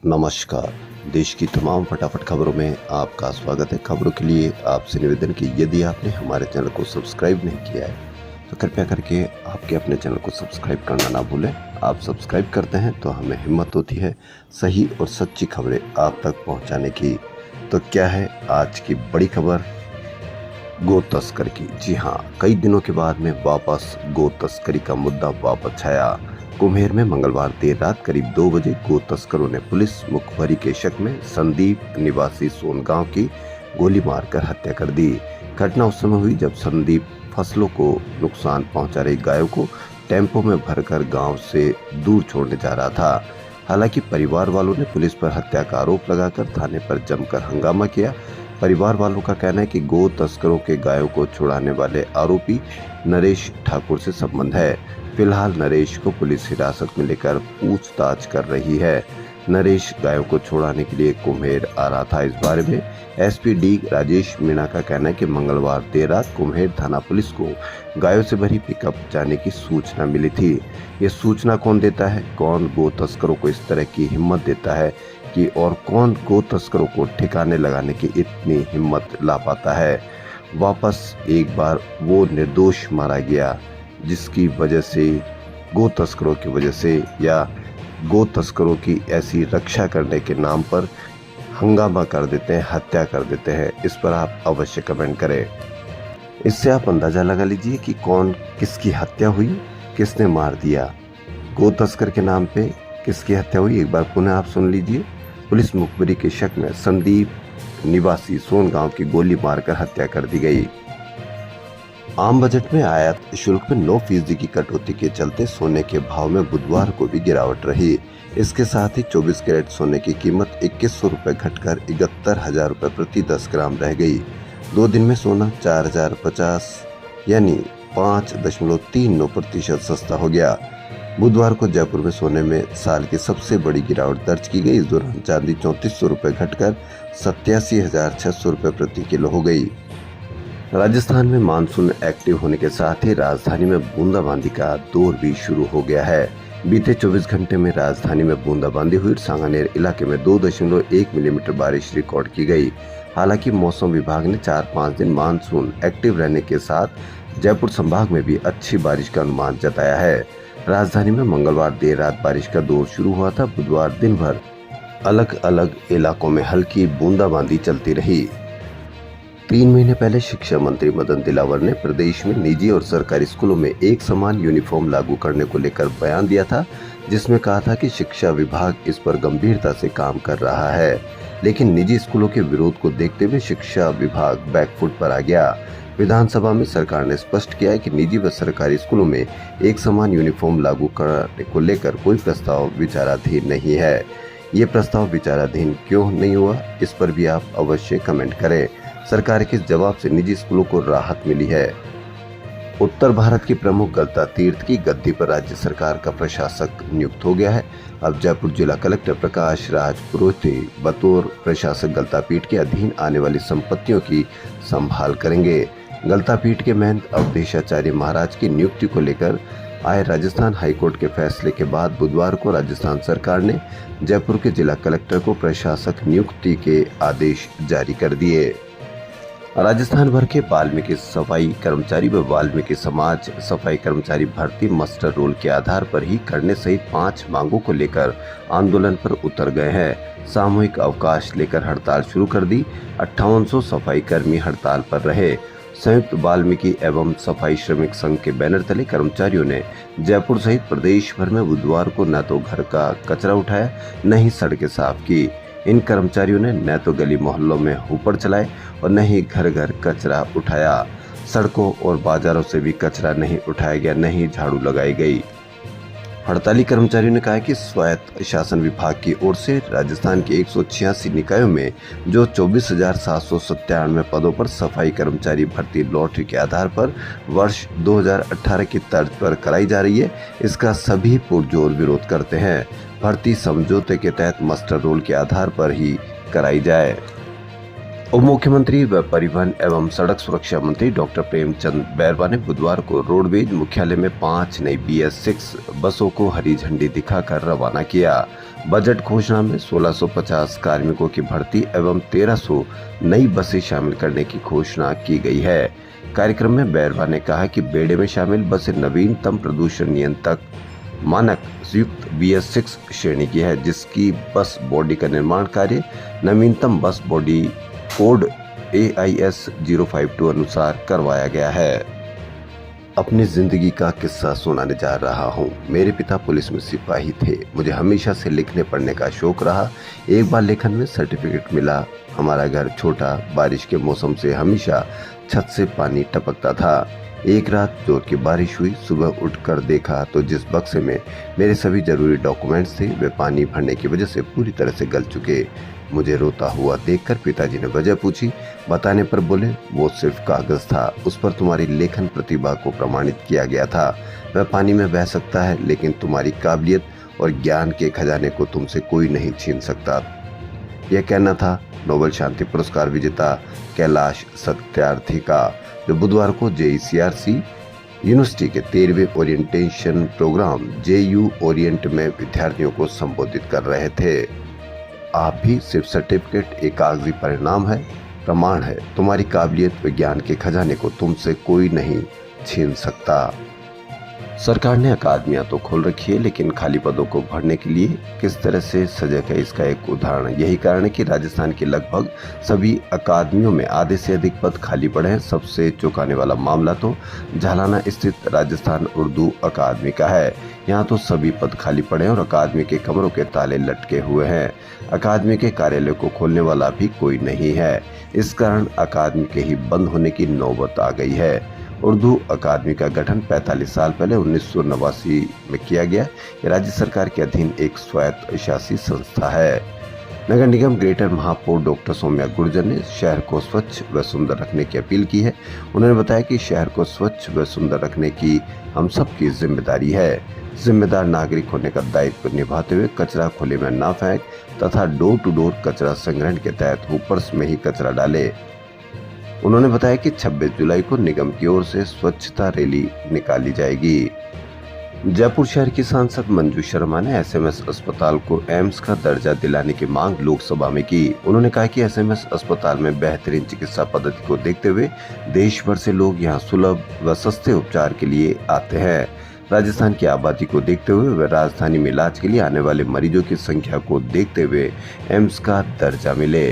नमस्कार। देश की तमाम फटाफट खबरों में आपका स्वागत है। खबरों के लिए आपसे निवेदन कि यदि आपने हमारे चैनल को सब्सक्राइब नहीं किया है तो कृपया करके आपके अपने चैनल को सब्सक्राइब करना ना भूलें। आप सब्सक्राइब करते हैं तो हमें हिम्मत होती है सही और सच्ची खबरें आप तक पहुंचाने की। तो क्या है आज की बड़ी खबर? गो तस्कर की। जी हाँ, कई दिनों के बाद में वापस गो तस्करी का मुद्दा वापस छाया। कुम्हेर में मंगलवार देर रात करीब 2 बजे गो तस्करों ने पुलिस मुखबरी के शक में संदीप निवासी सोनगांव की गोली मारकर हत्या कर दी। घटना उस समय हुई जब संदीप फसलों को नुकसान पहुंचा रही गायों को टेम्पो में भरकर गांव से दूर छोड़ने जा रहा था। हालांकि परिवार वालों ने पुलिस पर हत्या का आरोप लगाकर थाने पर जमकर हंगामा किया। परिवार वालों का कहना है कि गो तस्करों के गायों को छुड़ाने वाले आरोपी नरेश ठाकुर से संबंध है। फिलहाल नरेश को पुलिस हिरासत में लेकर पूछताछ कर रही है। नरेश गायों को छुड़ाने के लिए कुम्हेर आ रहा था। इस बारे में एसपी डी राजेश मीणा का कहना है कि मंगलवार देर रात कुम्हेर थाना पुलिस को गायों से भरी पिकअप जाने की सूचना मिली थी। ये सूचना कौन देता है? कौन गो तस्करों को इस तरह की हिम्मत देता है कि और कौन गो तस्करों को ठिकाने लगाने की इतनी हिम्मत ला पाता है? वापस एक बार वो निर्दोष मारा गया जिसकी वजह से गो तस्करों की वजह से या गो तस्करों की ऐसी रक्षा करने के नाम पर हंगामा कर देते हैं, हत्या कर देते हैं। इस पर आप अवश्य कमेंट करें। इससे आप अंदाजा लगा लीजिए कि कौन किसकी हत्या हुई, किसने मार दिया। गो तस्कर के नाम पे किसकी हत्या हुई एक बार पुनः आप सुन लीजिए। पुलिस मुखबिरी के शक में संदीप निवासी सोनगांव की गोली मारकर हत्या कर दी गई। आम बजट में आयात शुल्क में 9% की कटौती के चलते सोने के भाव में बुधवार को भी गिरावट रही। इसके साथ ही 24 कैरेट सोने की कीमत 2100 रुपये घटकर 71,000 रुपये प्रति 10 ग्राम रह गई। 2 दिन में सोना 4,050 यानी 5.39% सस्ता हो गया। बुधवार को जयपुर में सोने में साल की सबसे बड़ी गिरावट दर्ज की गई। इस दौरान चांदी 3400 रुपये घटकर 87,600 रुपये प्रति किलो हो गई। राजस्थान में मानसून एक्टिव होने के साथ ही राजधानी में बूंदाबांदी का दौर भी शुरू हो गया है। बीते 24 घंटे में राजधानी में बूंदाबांदी हुई। सांगानेर इलाके में 2.1 मिलीमीटर बारिश रिकॉर्ड की गई। हालांकि मौसम विभाग ने 4-5 दिन मानसून एक्टिव रहने के साथ जयपुर संभाग में भी अच्छी बारिश का अनुमान जताया है। राजधानी में मंगलवार देर रात बारिश का दौर शुरू हुआ था। बुधवार दिन भर अलग अलग इलाकों में हल्की बूंदाबांदी चलती रही। 3 महीने पहले शिक्षा मंत्री मदन दिलावर ने प्रदेश में निजी और सरकारी स्कूलों में एक समान यूनिफॉर्म लागू करने को लेकर बयान दिया था, जिसमें कहा था कि शिक्षा विभाग इस पर गंभीरता से काम कर रहा है। लेकिन निजी स्कूलों के विरोध को देखते हुए शिक्षा विभाग बैकफुट पर आ गया। विधानसभा में सरकार ने स्पष्ट किया है कि निजी व सरकारी स्कूलों में एक समान यूनिफॉर्म लागू करने को लेकर कोई प्रस्ताव विचाराधीन नहीं है। ये प्रस्ताव विचाराधीन क्यों नहीं हुआ, इस पर भी आप अवश्य कमेंट करें। सरकार के इस जवाब से निजी स्कूलों को राहत मिली है। उत्तर भारत की प्रमुख गलता तीर्थ की गद्दी पर राज्य सरकार का प्रशासक नियुक्त हो गया है। अब जयपुर जिला कलेक्टर प्रकाश राज पुरोहित बतौर प्रशासक गलता पीठ के अधीन आने वाली संपत्तियों की संभाल करेंगे। गलता पीठ के महंत अवधेशाचार्य महाराज की नियुक्ति को लेकर आए राजस्थान हाईकोर्ट के फैसले के बाद बुधवार को राजस्थान सरकार ने जयपुर के जिला कलेक्टर को प्रशासक नियुक्ति के आदेश जारी कर दिए। राजस्थान भर के वाल्मीकि सफाई कर्मचारी व वाल्मीकि समाज सफाई कर्मचारी भर्ती मस्टर रोल के आधार पर ही करने सहित 5 मांगों को लेकर आंदोलन पर उतर गए हैं। सामूहिक अवकाश लेकर हड़ताल शुरू कर दी। 5800 सफाई कर्मी हड़ताल पर रहे। संयुक्त वाल्मीकि एवं सफाई श्रमिक संघ के बैनर तले कर्मचारियों ने जयपुर सहित प्रदेश भर में बुधवार को न तो घर का कचरा उठाया, न ही सड़कें साफ की। इन कर्मचारियों ने न तो गली मोहल्लों में हुपड़ चलाए और न ही घर घर कचरा उठाया। सड़कों और बाजारों से भी कचरा नहीं उठाया गया, न ही झाड़ू लगाई गई। हड़ताली कर्मचारियों ने कहा कि स्वायत्त शासन विभाग की ओर से राजस्थान के 186 निकायों में जो 24,797 पदों पर सफाई कर्मचारी भर्ती लॉटरी के आधार पर वर्ष 2018 की तर्ज पर कराई जा रही है, इसका सभी पुरजोर विरोध करते हैं। भर्ती समझौते के तहत मस्टर रोल के आधार पर ही कराई जाए। उप मुख्यमंत्री व परिवहन एवं सड़क सुरक्षा मंत्री डॉक्टर प्रेमचंद बैरवा ने बुधवार को रोडवेज मुख्यालय में 5 नई BS6 बसों को हरी झंडी दिखाकर रवाना किया। बजट घोषणा में 1650 कार्मिकों की भर्ती एवं 1300 नई बसें शामिल करने की घोषणा की गई है। कार्यक्रम में बैरवा ने कहा कि बेड़े में शामिल बसें नवीनतम प्रदूषण नियंत्रक मानक युक्त BS6 श्रेणी की है, जिसकी बस बॉडी का निर्माण कार्य नवीनतम बस बॉडी कोड AIS 052 अनुसार करवाया गया है। अपनी जिंदगी का किस्सा सुनाने जा रहा हूँ। मेरे पिता पुलिस में सिपाही थे। मुझे हमेशा से लिखने पढ़ने का शौक रहा। एक बार लेखन में सर्टिफिकेट मिला। हमारा घर छोटा, बारिश के मौसम से हमेशा छत से पानी टपकता था। एक रात जोर की बारिश हुई। सुबह उठकर देखा तो जिस बक्से में मेरे सभी जरूरी डॉक्यूमेंट्स थे वे पानी भरने की वजह से पूरी तरह से गल चुके। मुझे रोता हुआ देखकर पिताजी ने वजह पूछी। बताने पर बोले, वो सिर्फ कागज था, उस पर तुम्हारी लेखन प्रतिभा को प्रमाणित किया गया था। वह पानी में बह सकता है, लेकिन तुम्हारी काबिलियत और ज्ञान के खजाने को तुमसे कोई नहीं छीन सकता। यह कहना था नोबेल शांति पुरस्कार विजेता कैलाश सत्यार्थी का, जो बुधवार को JECRC यूनिवर्सिटी के 13वें ओरिएंटेशन प्रोग्राम JU ओरिएंट में विद्यार्थियों को संबोधित कर रहे थे। आप भी सिर्फ सर्टिफिकेट एक कागजी परिणाम है, प्रमाण है। तुम्हारी काबिलियत व ज्ञान के खजाने को तुमसे कोई नहीं छीन सकता। सरकार ने अकादमियां तो खोल रखी है, लेकिन खाली पदों को भरने के लिए किस तरह से सजग है, इसका एक उदाहरण यही कारण है कि राजस्थान के लगभग सभी अकादमियों में आधे से अधिक पद खाली पड़े हैं। सबसे चौंकाने वाला मामला तो झालाना स्थित राजस्थान उर्दू अकादमी का है। यहाँ तो सभी पद खाली पड़े हैं और अकादमी के कमरों के ताले लटके हुए हैं। अकादमी के कार्यालय को खोलने वाला भी कोई नहीं है। इस कारण अकादमी के ही बंद होने की नौबत आ गई है। उर्दू अकादमी का गठन 45 साल पहले 1989 में किया गया। ये राज्य सरकार के अधीन एक स्वायत्त शासी संस्था है। नगर निगम ग्रेटर महापौर डॉक्टर सौम्या गुर्जर ने शहर को स्वच्छ व सुंदर रखने की अपील की है। उन्होंने बताया कि शहर को स्वच्छ व सुंदर रखने की हम सबकी जिम्मेदारी है। जिम्मेदार नागरिक होने का दायित्व निभाते हुए कचरा खुले में ना फेंक तथा डोर टू डोर कचरा संग्रहण के तहत ऊपर्स में ही कचरा डाले। उन्होंने बताया कि 26 जुलाई को निगम की ओर से स्वच्छता रैली निकाली जाएगी। जयपुर शहर की सांसद मंजू शर्मा ने SMS अस्पताल को एम्स का दर्जा दिलाने की मांग लोकसभा में की। उन्होंने कहा कि SMS अस्पताल में बेहतरीन चिकित्सा पद्धति को देखते हुए देश भर से लोग यहां सुलभ व सस्ते उपचार के लिए आते हैं। राजस्थान की आबादी को देखते हुए व राजधानी में इलाज के लिए आने वाले मरीजों की संख्या को देखते हुए एम्स का दर्जा मिले।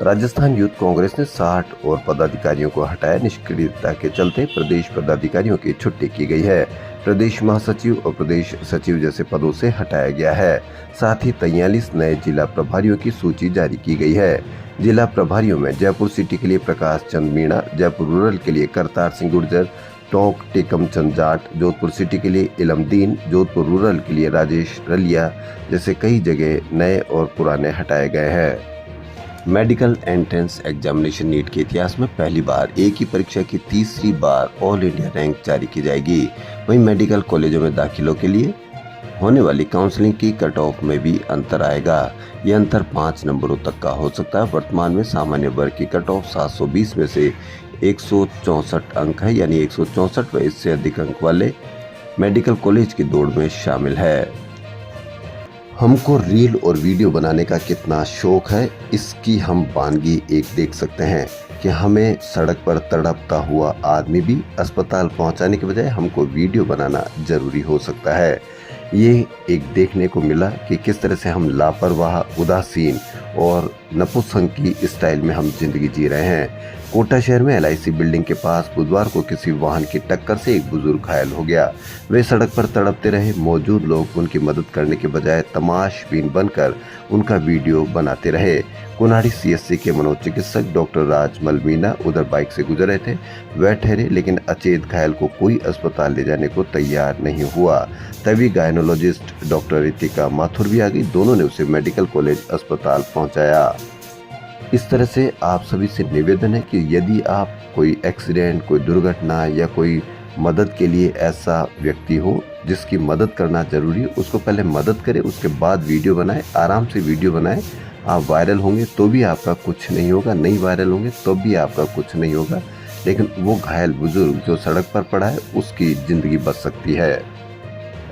राजस्थान यूथ कांग्रेस ने 60 और पदाधिकारियों को हटाया। निष्क्रियता के चलते प्रदेश पदाधिकारियों की छुट्टी की गई है। प्रदेश महासचिव और प्रदेश सचिव जैसे पदों से हटाया गया है। साथ ही 43 नए जिला प्रभारियों की सूची जारी की गई है। जिला प्रभारियों में जयपुर सिटी के लिए प्रकाश चंद मीणा, जयपुर रूरल के लिए करतार सिंह गुर्जर, टोंक टेकम चंद जाट, जोधपुर सिटी के लिए इलमदीन, जोधपुर रूरल के लिए राजेश रलिया जैसे कई जगह नए और पुराने हटाए गए हैं। मेडिकल एंट्रेंस एग्जामिनेशन नीट के इतिहास में पहली बार एक ही परीक्षा की तीसरी बार ऑल इंडिया रैंक जारी की जाएगी। वहीं मेडिकल कॉलेजों में दाखिलों के लिए होने वाली काउंसलिंग की कट ऑफ में भी अंतर आएगा। ये अंतर 5 नंबरों तक का हो सकता है। वर्तमान में सामान्य वर्ग की कट ऑफ 720 में से 164 अंक है, यानी 164 व इससे अधिक अंक वाले मेडिकल कॉलेज की दौड़ में शामिल है। हमको रील और वीडियो बनाने का कितना शौक है, इसकी हम वानगी एक देख सकते हैं कि हमें सड़क पर तड़पता हुआ आदमी भी अस्पताल पहुंचाने के बजाय हमको वीडियो बनाना जरूरी हो सकता है। ये एक देखने को मिला कि किस तरह से हम लापरवाह, उदासीन और नपुंसकी स्टाइल में हम जिंदगी जी रहे हैं। कोटा शहर में LIC बिल्डिंग के पास बुधवार को किसी वाहन की टक्कर से एक बुजुर्ग घायल हो गया। वे सड़क पर तड़पते रहे। मौजूद लोग उनकी मदद करने के बजाय तमाशबीन बनकर उनका वीडियो बनाते रहे। कुन्हाड़ी CSC के मनोचिकित्सक डॉक्टर राजमल मीना उधर बाइक से गुजर रहे थे। वह ठहरे, लेकिन अचेत घायल को कोई अस्पताल ले जाने को तैयार नहीं हुआ। तभी गायनोलॉजिस्ट डॉक्टर रितिका माथुर भी आ गई। दोनों ने उसे मेडिकल कॉलेज अस्पताल पहुंचाया। इस तरह से आप सभी से निवेदन है कि यदि आप कोई एक्सीडेंट, कोई दुर्घटना या कोई मदद के लिए ऐसा व्यक्ति हो जिसकी मदद करना जरूरी है, उसको पहले मदद करें, उसके बाद वीडियो बनाएं। आराम से वीडियो बनाएं। आप वायरल होंगे तो भी आपका कुछ नहीं होगा, नहीं वायरल होंगे तो भी आपका कुछ नहीं होगा, लेकिन वो घायल बुजुर्ग जो सड़क पर पड़ा है उसकी जिंदगी बच सकती है।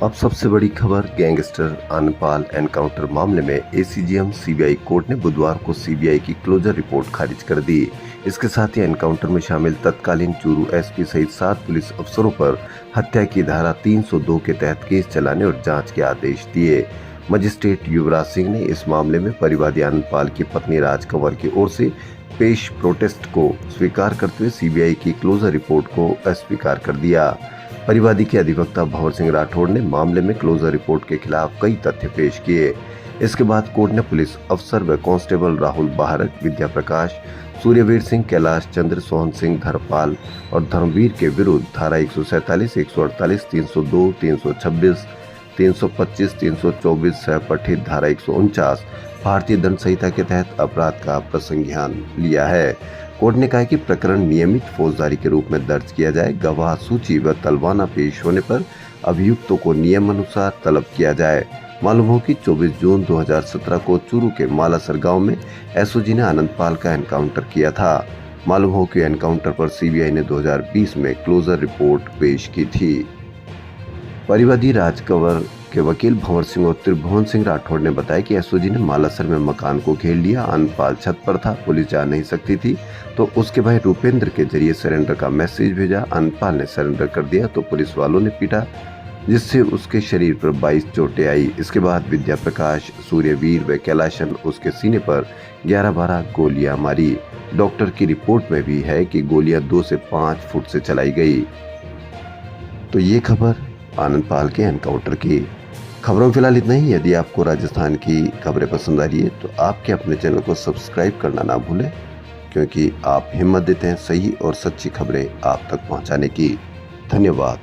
अब सबसे बड़ी खबर, गैंगस्टर आनंदपाल एनकाउंटर मामले में एसीजीएम सीबीआई कोर्ट ने बुधवार को सीबीआई की क्लोजर रिपोर्ट खारिज कर दी। इसके साथ ही एनकाउंटर में शामिल तत्कालीन चूरू एसपी सहित 7 पुलिस अफसरों पर हत्या की धारा 302 के तहत केस चलाने और जांच के आदेश दिए। मजिस्ट्रेट युवराज सिंह ने इस मामले में परिवादी आनंदपाल की पत्नी राज कंवर की ओर से पेश प्रोटेस्ट को स्वीकार करते हुए सीबीआई की क्लोजर रिपोर्ट को अस्वीकार कर दिया। परिवादी के अधिवक्ता भंवर सिंह राठौड़ ने मामले में क्लोजर रिपोर्ट के खिलाफ कई तथ्य पेश किए। इसके बाद कोर्ट ने पुलिस अफसर व कांस्टेबल राहुल बाहरक, विद्या प्रकाश, सूर्यवीर सिंह, कैलाश चंद्र, सोहन सिंह, धर्मपाल और धर्मवीर के विरुद्ध धारा 147, 148, 302, 326, 325, 324 सह पठित धारा 149 भारतीय दंड संहिता के तहत अपराध का प्रसंज्ञान लिया है। कोर्ट ने कहा कि प्रकरण नियमित फौजदारी के रूप में दर्ज किया जाए। गवाह सूची व तलवाना पेश होने पर अभियुक्तों को नियम अनुसार तलब किया जाए। मालूम हो कि 24 जून 2017 को चूरू के मालासर गांव में एसओजी ने आनंदपाल का एनकाउंटर किया था। मालूम हो कि एनकाउंटर पर सीबीआई ने 2020 में क्लोजर रिपोर्ट पेश की थी। परिवादी राज कंवर के वकील भंवर सिंह और त्रिभुवन सिंह राठौड़ ने बताया कि एसओजी ने मालासर में मकान को घेर लिया। आनंदपाल छत पर था, पुलिस जा नहीं सकती थी तो उसके भाई रूपेंद्र के जरिए सरेंडर का मैसेज भेजा। आनंदपाल ने सरेंडर कर दिया तो पुलिस वालों ने पीटा, जिससे उसके शरीर पर 22 चोटें आई। इसके बाद विद्या प्रकाश, सूर्यवीर व कैलाशन उसके सीने पर 11-12 गोलियां मारी। डॉक्टर की रिपोर्ट में भी है कि गोलियां 2 से 5 फुट से चलाई गई। तो ये खबर आनंदपाल के एनकाउंटर की। खबरों में फिलहाल इतना ही। यदि आपको राजस्थान की खबरें पसंद आ रही है तो आपके अपने चैनल को सब्सक्राइब करना ना भूलें, क्योंकि आप हिम्मत देते हैं सही और सच्ची खबरें आप तक पहुंचाने की। धन्यवाद।